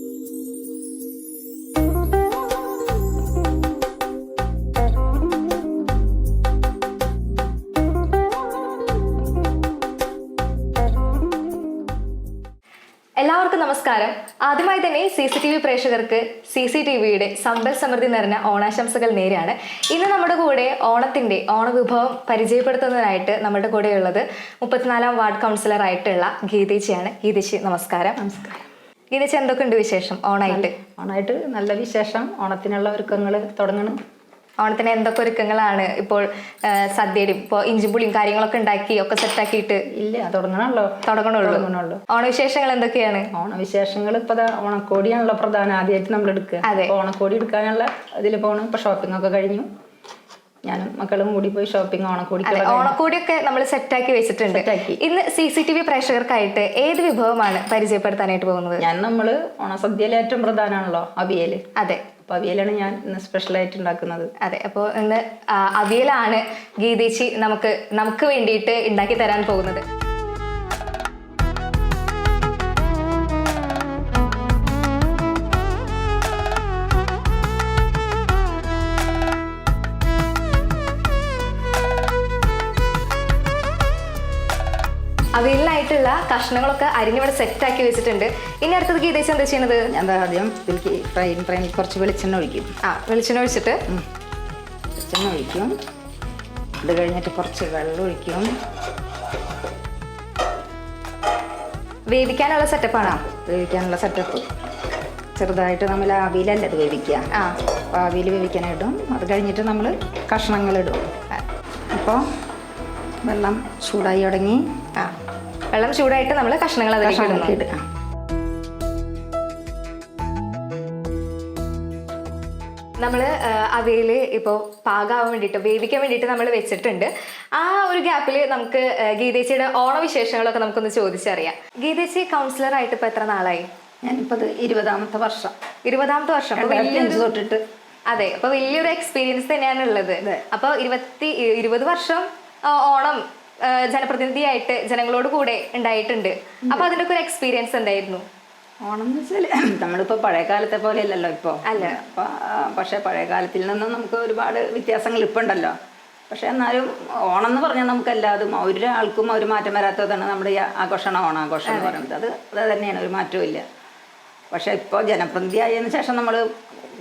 എല്ലാവർക്കും നമസ്കാരം. ആദ്യമായി തന്നെ CCTV പ്രേക്ഷകർക്ക് CCTVയുടെ സമ്പൽ സമൃദ്ധി നിറഞ്ഞ ഓണാശംസകൾ നേരെയാണ്. ഇന്ന് നമ്മുടെ കൂടെ ഓണവിഭവം പരിചയപ്പെടുത്തുന്നതിനായിട്ട് നമ്മുടെ കൂടെയുള്ളത് 34ാം വാർഡ് കൗൺസിലർ ആയിട്ടുള്ള ഗീതേച്ചിയാണ്. ഗീതേച്ചി നമസ്കാരം. നമസ്കാരം. ഗീതേച്ചി, എന്തൊക്കെയുണ്ട് വിശേഷം? ഓണായിട്ട് നല്ല വിശേഷം. ഓണത്തിനുള്ള ഒരുക്കങ്ങൾ തുടങ്ങണം. ഓണത്തിന് എന്തൊക്കെ ഒരുക്കങ്ങളാണ് ഇപ്പോൾ? സദ്യയും ഇപ്പോൾ ഇഞ്ചിപ്പുളിയും കാര്യങ്ങളൊക്കെ ഉണ്ടാക്കി ഒക്കെ സെറ്റാക്കിയിട്ട് ഇല്ല, തുടങ്ങണുള്ളൂ. ഓണവിശേഷങ്ങൾ എന്തൊക്കെയാണ്? ഓണവിശേഷങ്ങൾ ഇപ്പൊ ഓണക്കോടിയാണല്ലോ പ്രധാനം. ആദ്യമായിട്ട് നമ്മൾ എടുക്കുക. ഓണക്കോടി എടുക്കാനുള്ള ഇതിൽ പോകണം. ഇപ്പൊ ഷോപ്പിംഗ് ഒക്കെ കഴിഞ്ഞു. ഞാനും മക്കളും കൂടി പോയി ഷോപ്പിംഗ് ഓണക്കോടിയൊക്കെ നമ്മൾ സെറ്റാക്കി വെച്ചിട്ടുണ്ട്. ഇന്ന് CCTV പ്രേക്ഷകർക്കായിട്ട് ഏത് വിഭവമാണ് പരിചയപ്പെടുത്താനായിട്ട് പോകുന്നത്? നമ്മള് ഓണസദ്യയിലെ ഏറ്റവും പ്രധാനമാണല്ലോ അവിയല്. അതെ, അപ്പൊ അവിയലാണ് ഞാൻ ഇന്ന് സ്പെഷ്യലായിട്ട് ഉണ്ടാക്കുന്നത്. അതെ, അപ്പോൾ ഇന്ന് അവിയലാണ് ഗീതേച്ചി നമുക്ക് വേണ്ടിയിട്ട് ഉണ്ടാക്കി തരാൻ പോകുന്നത്. അവിയലിനായിട്ടുള്ള കഷ്ണങ്ങളൊക്കെ അരിഞ്ഞിവിടെ സെറ്റാക്കി വെച്ചിട്ടുണ്ട്. ഇനി അടുത്തത് ഗീതേച്ചി എന്താ ചെയ്യുന്നത്? ഞാൻ ആദ്യം ഇതിലേക്ക് ഫ്രൈയിൽ കുറച്ച് വെളിച്ചെണ്ണ ഒഴിക്കും. വെളിച്ചെണ്ണ ഒഴിച്ചിട്ട് ഇത് കഴിഞ്ഞിട്ട് കുറച്ച് വെള്ളം ഒഴിക്കും. വേവിക്കാനുള്ള സെറ്റപ്പാണോ? വേവിക്കാനുള്ള സെറ്റപ്പ്. ചെറുതായിട്ട് നമ്മൾ ആവിയിലല്ല ഇത് വേവിക്കുക. അപ്പോൾ ആവിയിൽ വേവിക്കാനായിട്ടും അത് കഴിഞ്ഞിട്ട് നമ്മൾ കഷ്ണങ്ങളിടും. അപ്പോൾ വെള്ളം ചൂടായി തുടങ്ങി. വെള്ളം ചൂടായിട്ട് നമ്മൾ കഷ്ണങ്ങൾ അതിലേക്ക് ഇടുക. നമ്മൾ അവിയൽ ഇപ്പോൾ പാകാവാൻ വേണ്ടിയിട്ട് വേവിക്കാൻ വേണ്ടിയിട്ട് നമ്മൾ വെച്ചിട്ടുണ്ട്. ആ ഒരു ഗ്യാപ്പിൽ നമുക്ക് ഗീതേച്ചിയുടെ ഓണവിശേഷങ്ങളൊക്കെ നമുക്കൊന്ന് ചോദിച്ചറിയാം. ഗീതേച്ചി കൗൺസിലറായിട്ട് ഇപ്പോൾ എത്ര നാളായി? ഞാനിപ്പോൾ 20ാമത്തെ വർഷം. 20ാമത്തെ വർഷം തൊട്ടിട്ട്. അതെ, അപ്പൊ വലിയൊരു എക്സ്പീരിയൻസ് തന്നെയാണ് ഉള്ളത്. അപ്പൊ 20 വർഷം ഓണം ജനപ്രതിനിധിയായിട്ട് ജനങ്ങളോട് കൂടെ ഉണ്ടായിട്ടുണ്ട്. അപ്പൊ അതിന്റെ ഒക്കെ ഒരു എക്സ്പീരിയൻസ് എന്തായിരുന്നു? ഓണം എന്ന് വെച്ചാൽ നമ്മളിപ്പോ പഴയ കാലത്തെ പോലെ അല്ലല്ലോ ഇപ്പൊ. അല്ല. പക്ഷെ പഴയ കാലത്തിൽ നിന്നും നമുക്ക് ഒരുപാട് വ്യത്യാസങ്ങൾ ഇപ്പൊ ഉണ്ടല്ലോ. പക്ഷെ എന്നാലും ഓണം എന്ന് പറഞ്ഞാൽ നമുക്ക് എല്ലാതും ഒരാൾക്കും ഒരു മാറ്റം വരാത്തതാണ് നമ്മുടെ ഈ ആഘോഷമാണ് ഓണാഘോഷം എന്ന് പറയുന്നത്. അത് തന്നെയാണ്, ഒരു മാറ്റവും ഇല്ല. പക്ഷെ ഇപ്പോൾ ജനപ്രതിനിധിയായതിനു ശേഷം നമ്മൾ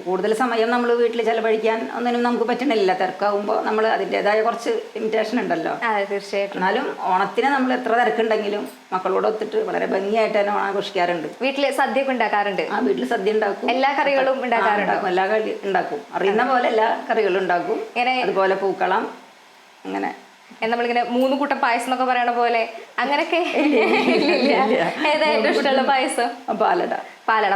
കൂടുതൽ സമയം നമ്മൾ വീട്ടിൽ ചെലവഴിക്കാൻ ഒന്നിനും നമുക്ക് പറ്റണില്ല. തിരക്കാവുമ്പോൾ നമ്മൾ അതിൻ്റെതായ കുറച്ച് ലിമിറ്റേഷൻ ഉണ്ടല്ലോ. തീർച്ചയായിട്ടും. എന്നാലും ഓണത്തിന് നമ്മൾ എത്ര തിരക്കുണ്ടെങ്കിലും മക്കളോട് ഒത്തിട്ട് വളരെ ഭംഗിയായിട്ട് തന്നെ ഓണം ആഘോഷിക്കാറുണ്ട്. വീട്ടില് സദ്യ ഒക്കെ ഉണ്ടാക്കാറുണ്ട്. വീട്ടിൽ സദ്യ ഉണ്ടാക്കും. എല്ലാ കറികളും ഉണ്ടാക്കാറുണ്ട്. എല്ലാ കറി ഉണ്ടാക്കും. അറിയുന്ന പോലെ എല്ലാ കറികളും ഉണ്ടാക്കും. അതുപോലെ പൂക്കളം, അങ്ങനെ നമ്മളിങ്ങനെ 3 കൂട്ടം പായസം എന്നൊക്കെ പറയണ പോലെ അങ്ങനെയൊക്കെ. ഏതാ ഏറ്റവും ഇഷ്ടമുള്ള പായസം? പാലട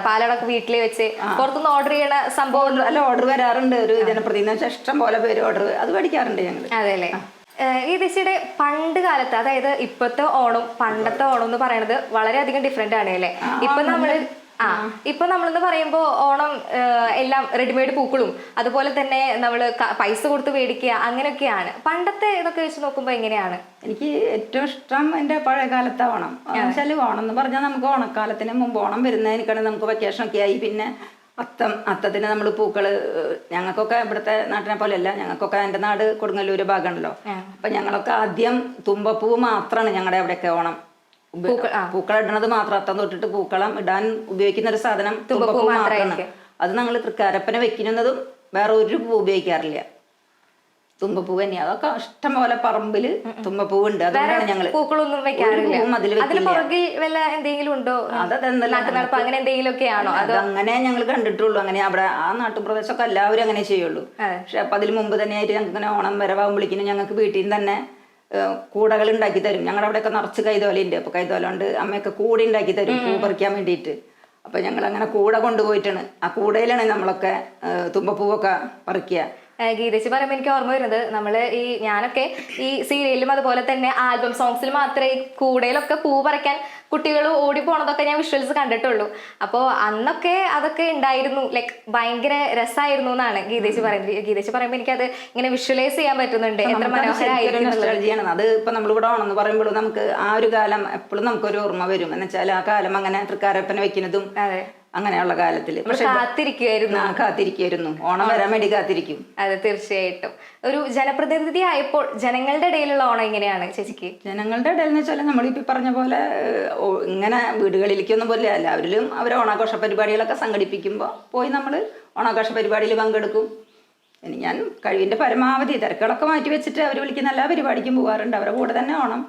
വീട്ടിൽ വെച്ച് പുറത്തുനിന്ന് ഓർഡർ ചെയ്യണ സംഭവം അല്ല, ഓർഡർ വരാറുണ്ട്. ഒരു ജനപ്രതിനിധി ഇഷ്ടം പോലെ പേര് ഓർഡർ അത് മേടിക്കാറുണ്ട് ഞങ്ങൾ. അതെല്ലേ. ഈ ദിശയുടെ പണ്ട് കാലത്ത്, അതായത് ഇപ്പോഴത്തെ ഓണം പണ്ടത്തെ ഓണം എന്ന് പറയുന്നത് വളരെയധികം ഡിഫറെന്റ് ആണ് അല്ലേ? ഇപ്പൊ നമ്മളെന്ന് പറയുമ്പോ ഓണം എല്ലാം റെഡിമെയ്ഡ് പൂക്കളും അതുപോലെ തന്നെ നമ്മള് പൈസ കൊടുത്ത് മേടിക്കുക അങ്ങനെയൊക്കെയാണ്. പണ്ടത്തെ ഇതൊക്കെ വെച്ച് നോക്കുമ്പോ എങ്ങനെയാണ്? എനിക്ക് ഏറ്റവും ഇഷ്ടം എൻ്റെ പഴയ കാലത്തെ ഓണം. എന്നുവെച്ചാൽ ഓണം എന്ന് പറഞ്ഞാൽ നമുക്ക് ഓണക്കാലത്തിന് മുമ്പ് ഓണം വരുന്നതിനേക്കാണ് നമുക്ക് വെക്കേഷൻ ഒക്കെ ആയി. പിന്നെ അത്തത്തിന് നമ്മൾ പൂക്കള്, ഞങ്ങൾക്കൊക്കെ ഇവിടുത്തെ നാട്ടിനെ പോലെയല്ല, ഞങ്ങൾക്കൊക്കെ എൻ്റെ നാട് കൊടുങ്ങല്ലൂര് ഭാഗമാണല്ലോ. അപ്പൊ ഞങ്ങളൊക്കെ ആദ്യം തുമ്പപ്പൂ മാത്രമാണ് ഞങ്ങളുടെ അവിടെയൊക്കെ ഓണം. പൂക്കളം ഇടണത് മാത്രം. അത്തം തൊട്ടിട്ട് പൂക്കളം ഇടാൻ ഉപയോഗിക്കുന്ന ഒരു സാധനം തുമ്പപ്പൂ മാത്രമാണ്. അത് ഞങ്ങൾ തൃക്കാരപ്പന വെക്കുന്നതും വേറെ ഒരു പൂ ഉപയോഗിക്കാറില്ല. തുമ്പപ്പൂ തന്നെ. അതൊക്കെ ഇഷ്ടം പോലെ പറമ്പില് തുമ്പപ്പൂവുണ്ട്. അതുകൊണ്ടാണ് ഞങ്ങള് പൂക്കളൊന്നും വെക്കാറില്ല. അങ്ങനെ ഞങ്ങൾ കണ്ടിട്ടുള്ളൂ. അങ്ങനെ അവിടെ ആ നാട്ടുപ്രദേശമൊക്കെ എല്ലാവരും അങ്ങനെ ചെയ്യുള്ളൂ. പക്ഷെ അപ്പൊ അതിന് മുമ്പ് തന്നെ ആയിട്ട് ഞങ്ങൾക്ക് ഇങ്ങനെ ഓണം വരവാകുമ്പോഴേക്കും ഞങ്ങൾക്ക് വീട്ടിൽ നിന്ന് തന്നെ കൂടകൾ ഉണ്ടാക്കി തരും. ഞങ്ങളുടെ അവിടെയൊക്കെ നിറച്ച് കൈതോലുണ്ട്. അപ്പൊ കൈതോല കൊണ്ട് അമ്മയൊക്കെ കൂട ഉണ്ടാക്കി തരും പൂ പറിക്കാൻ വേണ്ടിയിട്ട്. അപ്പൊ ഞങ്ങൾ അങ്ങനെ കൂട കൊണ്ടുപോയിട്ടാണ്, ആ കൂടയിലാണ് നമ്മളൊക്കെ തുമ്പപ്പൂവൊക്കെ പറിക്കുക. ഗീതേച്ചി പറയുമ്പോൾ എനിക്ക് ഓർമ്മ വരുന്നത്, ഞാനൊക്കെ ഈ സീരിയലിലും അതുപോലെ തന്നെ ആൽബം സോങ്സിൽ മാത്രമേ കൂടയിലൊക്കെ പൂ പറിക്കാൻ കുട്ടികൾ ഓടി പോണതൊക്കെ ഞാൻ വിഷ്വൽസ് കണ്ടിട്ടുള്ളൂ. അപ്പോൾ അന്നൊക്കെ അതൊക്കെ ഉണ്ടായിരുന്നു, ലൈക്ക് ഭയങ്കര രസമായിരുന്നു എന്നാണ് ഗീതേച്ചി പറയുന്നത്. ഗീതേച്ചി പറയുമ്പോൾ എനിക്കത് ഇങ്ങനെ വിഷ്വലൈസ് ചെയ്യാൻ പറ്റുന്നുണ്ട്. എത്ര മനോഹരമായിരുന്നു അത്. ഇപ്പൊ നമ്മളിവിടെ ഓണമെന്ന് പറയുമ്പോൾ നമുക്ക് ആ ഒരു കാലം എപ്പോഴും നമുക്കൊരു ഓർമ്മ വരും. എന്ന് വെച്ചാൽ ആ കാലം അങ്ങനെ തൃക്കാരപ്പന വെക്കുന്നതും അങ്ങനെയുള്ള കാലത്തിൽ. പക്ഷെ കാത്തിരിക്കുമായിരുന്നു. കാത്തിരിക്കുമായിരുന്നു, ഓണം വരാൻ വേണ്ടി കാത്തിരിക്കും. അതെ, തീർച്ചയായിട്ടും. ഒരു ജനപ്രതിനിധി ആയപ്പോൾ ജനങ്ങളുടെ ഇടയിലുള്ള ഓണം എങ്ങനെയാണ് ചേച്ചിക്ക്? ജനങ്ങളുടെ ഇടയിൽ എന്ന് വെച്ചാൽ നമ്മളിപ്പോൾ പറഞ്ഞ പോലെ ഇങ്ങനെ വീടുകളിലേക്കൊന്നും പോലെ എല്ലാവരിലും അവർ ഓണാഘോഷ പരിപാടികളൊക്കെ സംഘടിപ്പിക്കുമ്പോൾ പോയി നമ്മൾ ഓണാഘോഷ പരിപാടിയിൽ പങ്കെടുക്കും. ഇനി ഞാൻ കഴിവിൻ്റെ പരമാവധി തിരക്കുകളൊക്കെ മാറ്റി വെച്ചിട്ട് അവർ വിളിക്കുന്ന എല്ലാ പരിപാടിക്കും പോകാറുണ്ട്. അവരുടെ കൂടെ തന്നെ ഓണം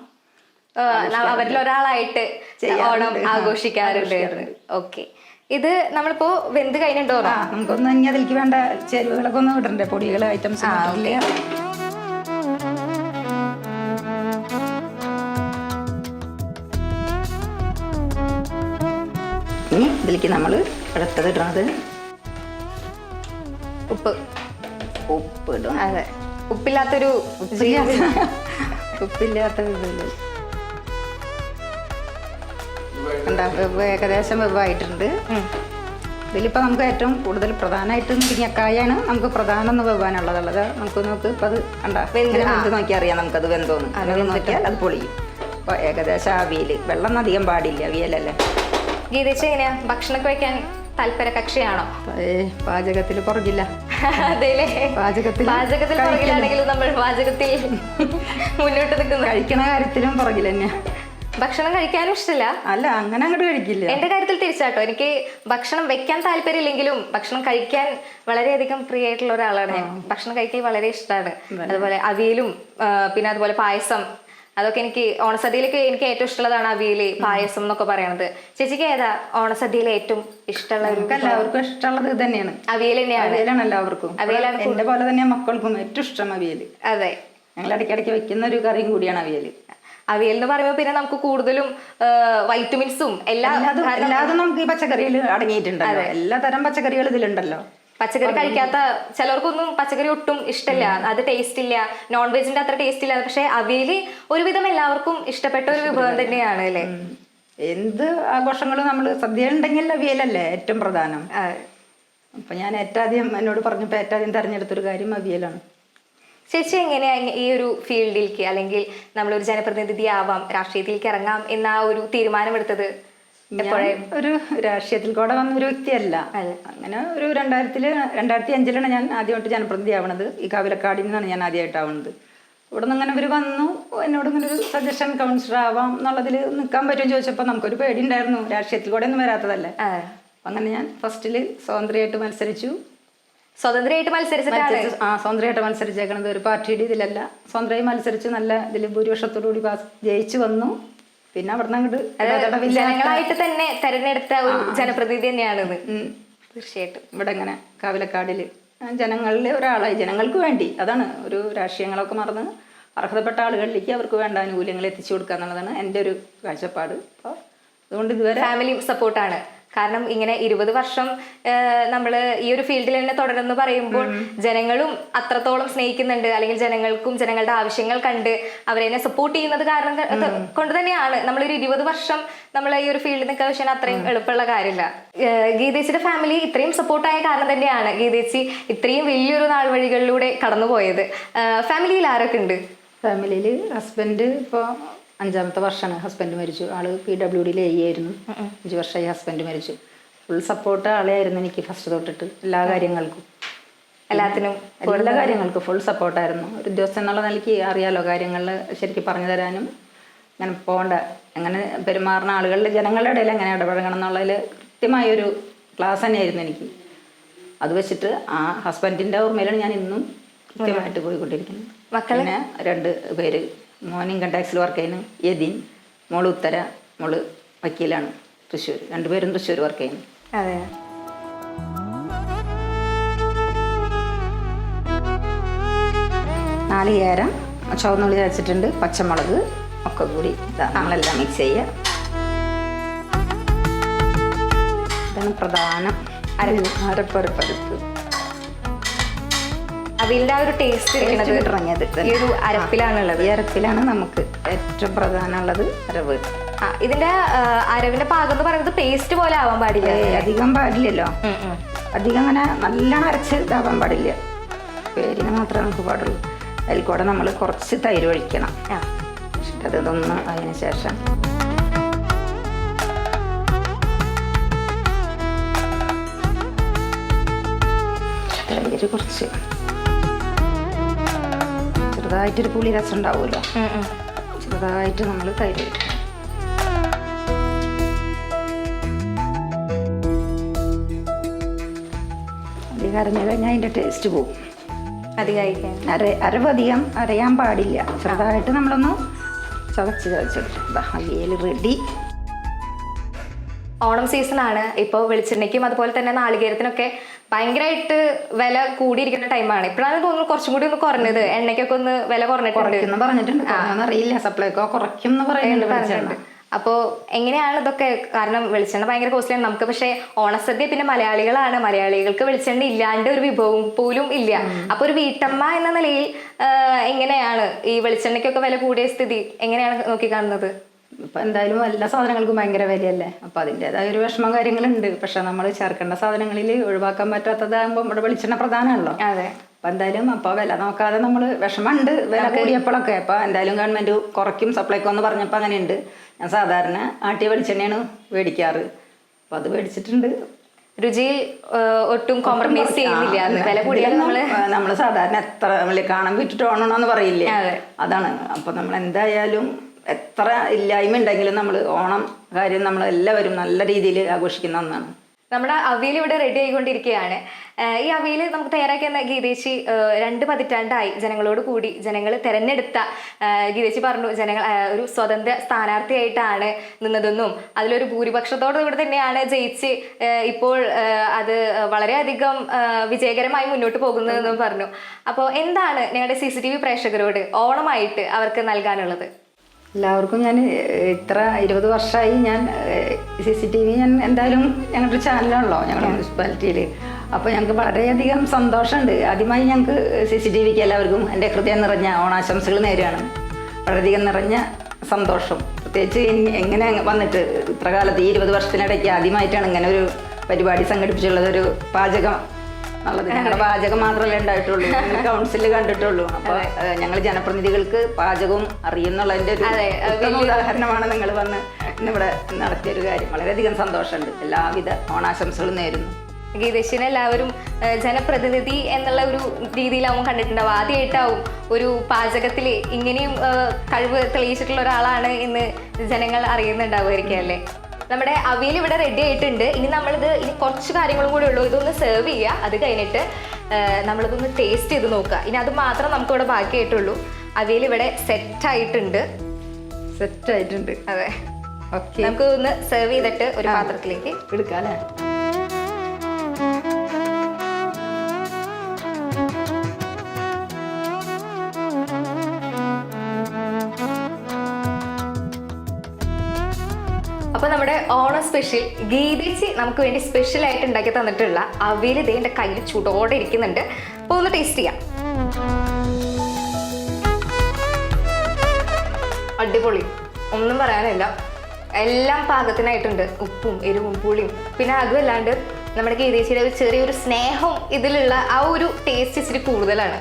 അവരിൽ ഒരാളായിട്ട് ഓണം ആഘോഷിക്കാറുണ്ട്. ഓക്കെ, ഇത് നമ്മളിപ്പോ വെന്ത് കഴിഞ്ഞിട്ടോ? നമുക്കൊന്ന് ഇനി അതിലേക്ക് വേണ്ട ചേരുവകളൊക്കെ ഒന്ന് ഇടണ്ടേ, പൊടികൾ ഐറ്റംസ്. ഇനി ഇതിലേക്ക് നമ്മൾ അടുത്തത് ഇടുന്നത് ഉപ്പ്. ഉപ്പ് ഇടും. അതെ, ഉപ്പില്ലാത്തൊരു ഉപ്പില്ലാത്ത ഇതില് ഏകദേശം വെവായിട്ടുണ്ട്. ഇതിലിപ്പോൾ നമുക്ക് ഏറ്റവും കൂടുതൽ പ്രധാനമായിട്ട് മുരിങ്ങക്കായാണ് നമുക്ക് പ്രധാനം ഒന്ന് വെവാനുള്ളത്. നമുക്ക് നോക്ക് ഇപ്പം അത് വെന്ത് നോക്കിയാൽ അറിയാം നമുക്കത് വെന്തോന്ന്. അത് നോക്കിയാൽ അത് പൊളിയും. അപ്പോൾ ഏകദേശം അവിയൽ വെള്ളം അധികം പാടില്ല, അവിയലല്ലേ. ഗീതേച്ചി എങ്ങനെയാ ഭക്ഷണമൊക്കെ വെക്കാൻ താല്പര്യ കക്ഷിയാണോ? പാചകത്തിൽ പുറകില്ല. അതെല്ലേ, പാചകത്തിൽ പുറകിലാണെങ്കിലും നമ്മൾ പാചകത്തിൽ മുന്നോട്ട് നിൽക്കുന്നു. കഴിക്കണ കാര്യത്തിലും പുറകിൽ തന്നെയാ. ഭക്ഷണം കഴിക്കാനും ഇഷ്ടമില്ല? അല്ല, അങ്ങനെ അങ്ങോട്ട് കഴിക്കില്ല. എന്റെ കാര്യത്തിൽ തിരിച്ചാട്ടോ, എനിക്ക് ഭക്ഷണം വെക്കാൻ താല്പര്യമില്ലെങ്കിലും ഭക്ഷണം കഴിക്കാൻ വളരെയധികം പ്രിയമായിട്ടുള്ള ഒരാളാണ് ഞാൻ. ഭക്ഷണം കഴിക്കാൻ വളരെ ഇഷ്ടമാണ്. അതുപോലെ അവിയലും പിന്നെ അതുപോലെ പായസം, അതൊക്കെ എനിക്ക് ഓണസദ്യയിലേക്ക് എനിക്ക് ഏറ്റവും ഇഷ്ടമുള്ളതാണ്. അവിയല്, പായസം എന്നൊക്കെ പറയണത്. ചേച്ചിക്ക് ഏതാ ഓണസദ്യയിലെ ഏറ്റവും ഇഷ്ടമുള്ള? എല്ലാവർക്കും ഇഷ്ടമുള്ളത് ഇത് തന്നെയാണ്, അവിയൽ തന്നെയാണ്. അവിയലാണ് എല്ലാവർക്കും. അവിയലാണ് എന്റെ പോലെ തന്നെ മക്കൾക്കും ഏറ്റവും ഇഷ്ടം അവിയല്. അതെ, ഞങ്ങൾ ഇടയ്ക്കിടയ്ക്ക് വെക്കുന്ന ഒരു കറിയും കൂടിയാണ് അവിയല്. അവിയൽ എന്ന് പറയുമ്പോൾ പിന്നെ നമുക്ക് കൂടുതലും വൈറ്റമിൻസും എല്ലാതും നമുക്ക് ഈ പച്ചക്കറിയിൽ അടങ്ങിയിട്ടുണ്ടല്ലോ. എല്ലാ തരം പച്ചക്കറികൾ ഇതിലുണ്ടല്ലോ. പച്ചക്കറി കഴിക്കാത്ത ചിലർക്കൊന്നും പച്ചക്കറി ഒട്ടും ഇഷ്ടമില്ല, അത് ടേസ്റ്റ് ഇല്ല, നോൺ വെജിന്റെ അത്ര ടേസ്റ്റ് ഇല്ല. പക്ഷെ അവിയല് ഒരുവിധം എല്ലാവർക്കും ഇഷ്ടപ്പെട്ട ഒരു വിഭവം തന്നെയാണ് അല്ലേ. എന്ത് ആഘോഷങ്ങളും നമ്മൾ സദ്യ ഉണ്ടെങ്കിൽ അവിയലല്ലേ ഏറ്റവും പ്രധാനം. അപ്പൊ ഞാൻ എന്നോട് പറഞ്ഞപ്പോൾ ഏറ്റവും ആദ്യം തെരഞ്ഞെടുത്തൊരു കാര്യം അവിയലാണ്. ചേച്ചി എങ്ങനെയാ ഈ ഒരു ഫീൽഡിലേക്ക്, അല്ലെങ്കിൽ നമ്മളൊരു ജനപ്രതിനിധി ആവാം, രാഷ്ട്രീയത്തിലേക്ക് ഇറങ്ങാം എന്ന ഒരു തീരുമാനമെടുത്തത്? ഒരു രാഷ്ട്രീയത്തിൽ കൂടെ വന്ന ഒരു വ്യക്തിയല്ല. അങ്ങനെ ഒരു 2005 ഞാൻ ആദ്യമായിട്ട് ജനപ്രതിനിധി ആവണത്. ഈ കാവിലക്കാടിൽ നിന്നാണ് ഞാൻ ആദ്യമായിട്ട് ആവുന്നത്. ഇവിടെ നിന്ന് ഇങ്ങനെ ഇവർ വന്നു, എന്നോട് ഇങ്ങനെ ഒരു സജഷൻ കൗൺസിലർ ആവാം എന്നുള്ളതിൽ നിൽക്കാൻ പറ്റുമെന്ന് ചോദിച്ചപ്പോൾ നമുക്കൊരു പേടി ഉണ്ടായിരുന്നു, രാഷ്ട്രീയത്തിൽ കൂടെ ഒന്നും വരാത്തതല്ലേ. അങ്ങനെ ഞാൻ ഫസ്റ്റിൽ സ്വതന്ത്രമായിട്ട് മത്സരിച്ചു. സ്വതന്ത്രമായിട്ട് മത്സരിച്ചേക്കണത് ഒരു പാർട്ടിയുടെ ഇതിലല്ല, സ്വതന്ത്രമായി മത്സരിച്ച് നല്ല ഇതിൽ ഭൂരിപക്ഷത്തോടുകൂടി ജയിച്ചു വന്നു. പിന്നെ അവിടെ ജനങ്ങളായിട്ട് തന്നെ തെരഞ്ഞെടുത്ത ഒരു ജനപ്രതിനിധി തന്നെയാണിത്. തീർച്ചയായിട്ടും ഇവിടെ ഇങ്ങനെ കാവിലക്കാടില് ജനങ്ങളിലെ ഒരാളായി, ജനങ്ങൾക്ക് വേണ്ടി, അതാണ് ഒരു രാഷ്ട്രീയങ്ങളൊക്കെ മറന്ന് അർഹതപ്പെട്ട ആളുകളിലേക്ക് അവർക്ക് വേണ്ട ആനുകൂല്യങ്ങൾ എത്തിച്ചു കൊടുക്കുക എന്നുള്ളതാണ് എൻ്റെ ഒരു കാഴ്ചപ്പാട്. അപ്പോൾ അതുകൊണ്ട് ഇതുവരെ ഫാമിലി സപ്പോർട്ടാണ്. കാരണം ഇങ്ങനെ 20 വർഷം നമ്മൾ ഈ ഒരു ഫീൽഡിൽ തന്നെ തുടരുമെന്ന് പറയുമ്പോൾ ജനങ്ങളും അത്രത്തോളം സ്നേഹിക്കുന്നുണ്ട്, അല്ലെങ്കിൽ ജനങ്ങൾക്കും ജനങ്ങളുടെ ആവശ്യങ്ങൾ കണ്ട് അവരെ സപ്പോർട്ട് ചെയ്യുന്നത് കാരണം കൊണ്ട് തന്നെയാണ് നമ്മളൊരു 20 വർഷം നമ്മൾ ഈ ഒരു ഫീൽഡിൽ നിൽക്കാൻ വെച്ചാൽ അത്രയും എളുപ്പമുള്ള കാര്യമില്ല. ഗീതേച്ചിയുടെ ഫാമിലി ഇത്രയും സപ്പോർട്ടായ കാരണം തന്നെയാണ് ഗീതേച്ചി ഇത്രയും വലിയൊരു നാൾ വഴികളിലൂടെ കടന്നുപോയത്. ഫാമിലിയിൽ ആരൊക്കെ ഉണ്ട്? ഫാമിലിയിൽ ഹസ്ബൻഡ് ഇപ്പോൾ 5ാമത്തെ വർഷമാണ് ഹസ്ബൻഡ് മരിച്ചു. ആള് PWDയിൽ ആയിരുന്നു. 5 വർഷമായി ഹസ്ബൻഡ് മരിച്ചു. ഫുൾ സപ്പോർട്ട് ആളെയായിരുന്നു എനിക്ക് ഫസ്റ്റ് തൊട്ടിട്ട്, എല്ലാ കാര്യങ്ങൾക്കും എല്ലാ കാര്യങ്ങൾക്കും ഫുൾ സപ്പോർട്ടായിരുന്നു. ഒരു ഉദ്യോഗസ്ഥൻ എന്നുള്ള നിലയ്ക്ക് അറിയാലോ കാര്യങ്ങളിൽ ശരിക്കും പറഞ്ഞു തരാനും, അങ്ങനെ പോകേണ്ട എങ്ങനെ പെരുമാറുന്ന ആളുകളിൽ ജനങ്ങളുടെ ഇടയിൽ എങ്ങനെ ഇടപഴകണം എന്നുള്ളതിൽ കൃത്യമായൊരു ക്ലാസ് തന്നെയായിരുന്നു എനിക്ക്. അത് വെച്ചിട്ട് ആ ഹസ്ബൻഡിൻ്റെ ഓർമ്മയിലാണ് ഞാൻ ഇന്നും കൃത്യമായിട്ട് പോയിക്കൊണ്ടിരിക്കുന്നത്. പിന്നെ 2 പേര്, മോൻ ഇൻകം ടാക്സിൽ വർക്ക് ചെയ്യുന്നു, യദീൻ, മോള് ഉത്തര, മോള് വക്കീലാണ് തൃശ്ശൂർ. 2 പേരും തൃശ്ശൂർ വർക്ക് ചെയ്യുന്നു. അതെ, 4 ഏരം ചുവന്നുള്ളി വെച്ചിട്ടുണ്ട്, പച്ചമുളക് ഒക്കെ കൂടി നമ്മളെല്ലാം മിക്സ് ചെയ്യുക. ഇതാണ് പ്രധാനം അരപ്പരപ്പരപ്പ്. അവിയലിന്റെ ഒരു ടേസ്റ്റ് ഇറങ്ങിയത് ഈ ഒരു അരപ്പിലാണുള്ളത്. ഈ അരപ്പിലാണ് നമുക്ക് ഏറ്റവും പ്രധാനമുള്ളത് അരവ്. ഇതിന്റെ അരവിന്റെ പാകം എന്ന് പറയുന്നത് പേസ്റ്റ് പോലെ ആവാൻ പാടില്ല, അധികം പാടില്ലല്ലോ. അധികം അങ്ങനെ നല്ലോണം അരച്ച് ഇതാവാൻ പാടില്ല, പേരിന് മാത്രമേ നമുക്ക് പാടുള്ളൂ. അതിൽ കൂടെ നമ്മൾ കുറച്ച് തൈര് ഒഴിക്കണം. അതൊന്ന് അതിന് ശേഷം തൈര് കുറച്ച്, ചെറുതായിട്ടൊരു പുളി രസം ഉണ്ടാവുമല്ലോ, ചെറുതായിട്ട് നമ്മൾ തൈര് അധികം അരഞ്ഞു കഴിഞ്ഞാൽ അതിൻ്റെ ടേസ്റ്റ് പോകും. അരവധികം അരയാൻ പാടില്ല, ചെറുതായിട്ട് നമ്മളൊന്ന് ചതച്ചെടുക്കും. അവിയൽ റെഡി. ഓണം സീസൺ ആണ് ഇപ്പോൾ. വെളിച്ചെണ്ണയ്ക്കും അതുപോലെ തന്നെ നാളികേരത്തിനൊക്കെ ഭയങ്കരമായിട്ട് വില കൂടിയിരിക്കുന്ന ടൈമാണ്. ഇപ്പോഴാണ് തോന്നുന്നു കുറച്ചും കൂടി ഒന്ന് കുറഞ്ഞത്, എണ്ണയ്ക്കൊക്കെ ഒന്ന് വില കുറഞ്ഞിട്ടുണ്ട് പറഞ്ഞിട്ടുണ്ട്. അറിയില്ല, സപ്ലൈക്കോ കുറയ്ക്കും എന്ന് പറയുന്നുണ്ട്. അപ്പോൾ എങ്ങനെയാണ് ഇതൊക്കെ? കാരണം വെളിച്ചെണ്ണ ഭയങ്കര കോസ്റ്റ്ലിയാണ് നമുക്ക്. പക്ഷേ ഓണസദ്യ പിന്നെ മലയാളികളാണ്, മലയാളികൾക്ക് വെളിച്ചെണ്ണ ഇല്ലാണ്ട് ഒരു വിഭവം പോലും ഇല്ല. അപ്പോൾ ഒരു വീട്ടമ്മ എന്ന നിലയിൽ എങ്ങനെയാണ് ഈ വെളിച്ചെണ്ണയ്ക്കൊക്കെ വില കൂടിയ സ്ഥിതി എങ്ങനെയാണ് നോക്കിക്കാണുന്നത്? ഇപ്പം എന്തായാലും എല്ലാ സാധനങ്ങൾക്കും ഭയങ്കര വിലയല്ലേ. അപ്പം അതിൻ്റെതായ ഒരു വിഷമം കാര്യങ്ങളുണ്ട്. പക്ഷെ നമ്മൾ ചേർക്കേണ്ട സാധനങ്ങളിൽ ഒഴിവാക്കാൻ പറ്റാത്തതാകുമ്പോൾ ഇവിടെ വെളിച്ചെണ്ണ പ്രധാനമാണല്ലോ. അതെ. അപ്പം എന്തായാലും അപ്പോൾ വില നോക്കാതെ നമ്മൾ വിഷമമുണ്ട് വില കൂടിയപ്പോഴൊക്കെ. അപ്പോൾ എന്തായാലും ഗവൺമെൻറ് കുറയ്ക്കും സപ്ലൈക്കോ എന്ന് പറഞ്ഞപ്പോൾ അങ്ങനെയുണ്ട്. ഞാൻ സാധാരണ ആട്ടിയ വെളിച്ചെണ്ണയാണ് മേടിക്കാറ്. അപ്പോൾ അത് മേടിച്ചിട്ടുണ്ട്. രുചിയിൽ ഒട്ടും കോംപ്രമൈസ് ചെയ്യുന്നില്ല. വില കൂടിയാൽ നമ്മൾ സാധാരണ എത്ര കാണാൻ വിട്ടിട്ട് ഓണമെന്ന് പറയില്ലേ, അതാണ്. അപ്പം നമ്മൾ എന്തായാലും എത്ര ഇല്ലായ്മ ഉണ്ടെങ്കിലും നമ്മൾ ഓണം കാര്യം നമ്മൾ എല്ലാവരും നല്ല രീതിയിൽ ആഘോഷിക്കുന്ന ഒന്നാണ്. നമ്മുടെ അവിയൽ ഇവിടെ റെഡി ആയിക്കൊണ്ടിരിക്കുകയാണ്. ഈ അവിയൽ നമുക്ക് തയ്യാറാക്കിയ ഗീതേച്ചി 2 പതിറ്റാണ്ടായി ജനങ്ങളോട് കൂടി ജനങ്ങൾ തിരഞ്ഞെടുത്ത, ഗീതേച്ചി പറഞ്ഞു ജനങ്ങൾ ഒരു സ്വതന്ത്ര സ്ഥാനാർത്ഥിയായിട്ടാണ് നിന്നതെന്നും അതിലൊരു ഭൂരിപക്ഷത്തോട് ഇവിടെ തന്നെയാണ് ജയിച്ച് ഇപ്പോൾ അത് വളരെയധികം വിജയകരമായി മുന്നോട്ട് പോകുന്നതെന്നും പറഞ്ഞു. അപ്പോൾ എന്താണ് ഞങ്ങളുടെ CCTV പ്രേക്ഷകരോട് ഓണമായിട്ട് അവർക്ക് നൽകാനുള്ളത്? എല്ലാവർക്കും ഞാൻ ഇത്ര 20 വർഷമായി ഞാൻ CCTV ഞാൻ എന്തായാലും ഞങ്ങളുടെ ചാനലാണല്ലോ ഞങ്ങളുടെ മുനിസിപ്പാലിറ്റിയിൽ. അപ്പോൾ ഞങ്ങൾക്ക് വളരെയധികം സന്തോഷമുണ്ട്. ആദ്യമായി ഞങ്ങൾക്ക് CCTVക്ക് എല്ലാവർക്കും എൻ്റെ ഹൃദയം നിറഞ്ഞ ഓണാശംസകൾ നേരുകയാണ്. വളരെയധികം നിറഞ്ഞ സന്തോഷം. പ്രത്യേകിച്ച് എങ്ങനെ വന്നിട്ട് ഇത്ര കാലത്ത് ഈ 20 വർഷത്തിനിടയ്ക്ക് ആദ്യമായിട്ടാണ് ഇങ്ങനെ ഒരു പരിപാടി സംഘടിപ്പിച്ചുള്ളത്. ഒരു പാചകം എന്നുള്ളത് ഞങ്ങളുടെ പാചകം മാത്രമല്ലേ ഉണ്ടായിട്ടുള്ളൂ, ഞങ്ങൾ കൗൺസിലിൽ കണ്ടിട്ടുള്ളൂ. അപ്പോൾ ഞങ്ങൾ ജനപ്രതിനിധികൾക്ക് പാചകവും അറിയുന്നുള്ളതിൻ്റെ ഒരു ഉദാഹരണമാണ് നിങ്ങൾ വന്ന് ഇന്നിവിടെ നടത്തിയൊരു കാര്യം. വളരെയധികം സന്തോഷമുണ്ട്. എല്ലാവിധ ഓണാശംസകളും നേരുന്നു. ഗീതേശിനെ എല്ലാവരും ജനപ്രതിനിധി എന്നുള്ള ഒരു രീതിയിലാവും കണ്ടിട്ടുണ്ടാവും. ആദ്യമായിട്ടാവും ഒരു പാചകത്തിൽ ഇങ്ങനെയും കഴിവ് തെളിയിച്ചിട്ടുള്ള ഒരാളാണ് ഇന്ന് ജനങ്ങൾ അറിയുന്നുണ്ടാവുമായിരിക്കും അല്ലേ? നമ്മുടെ അവിയൽ ഇവിടെ റെഡി ആയിട്ടുണ്ട്. ഇനി കുറച്ച് കാര്യങ്ങളും കൂടെ ഉള്ളൂ. ഇതൊന്ന് സെർവ് ചെയ്യുക. അത് കഴിഞ്ഞിട്ട് നമ്മളിതൊന്ന് ടേസ്റ്റ് ചെയ്ത് നോക്കുക. ഇനി അത് മാത്രം നമുക്കിവിടെ ബാക്കിയായിട്ടുള്ളൂ. അവിയൽ ഇവിടെ സെറ്റായിട്ടുണ്ട്. അതെ, ഓക്കെ. നമുക്ക് ഒന്ന് സെർവ് ചെയ്തിട്ട് ഒരു പാത്രത്തിലേക്ക് എടുക്കാം അല്ലേ? അപ്പോൾ നമ്മുടെ ഓണം സ്പെഷ്യൽ ഗീതേച്ചി നമുക്ക് വേണ്ടി സ്പെഷ്യലായിട്ട് ഉണ്ടാക്കി തന്നിട്ടുള്ള അവിയൽ ദേ എൻ്റെ കയ്യിൽ ചൂടോടെ ഇരിക്കുന്നുണ്ട്. അപ്പോൾ ഒന്ന് ടേസ്റ്റ് ചെയ്യാം. അടിപൊളി, ഒന്നും പറയാനില്ല. എല്ലാം പാകത്തിനായിട്ടുണ്ട്. ഉപ്പും എരിവും പുളിയും. പിന്നെ അതുമല്ലാണ്ട് നമ്മുടെ ഗീതേച്ചിയുടെ ചെറിയൊരു സ്നേഹം ഇതിലുള്ള ആ ഒരു ടേസ്റ്റ് ഇച്ചിരി കൂടുതലാണ്.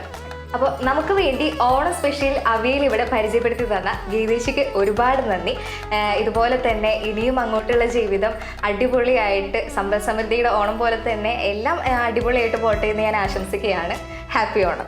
അപ്പോൾ നമുക്ക് വേണ്ടി ഓണം സ്പെഷ്യൽ അവിയൽ ഇവിടെ പരിചയപ്പെടുത്തി തന്ന ഗീതേശിക്ക് ഒരുപാട് നന്ദി. ഇതുപോലെ തന്നെ ഇനിയും അങ്ങോട്ടുള്ള ജീവിതം അടിപൊളിയായിട്ട് സമ്പൽ സമൃദ്ധിയുടെ ഓണം പോലെ തന്നെ എല്ലാം അടിപൊളിയായിട്ട് പോട്ടെ എന്ന് ഞാൻ ആശംസിക്കുകയാണ്. ഹാപ്പി ഓണം.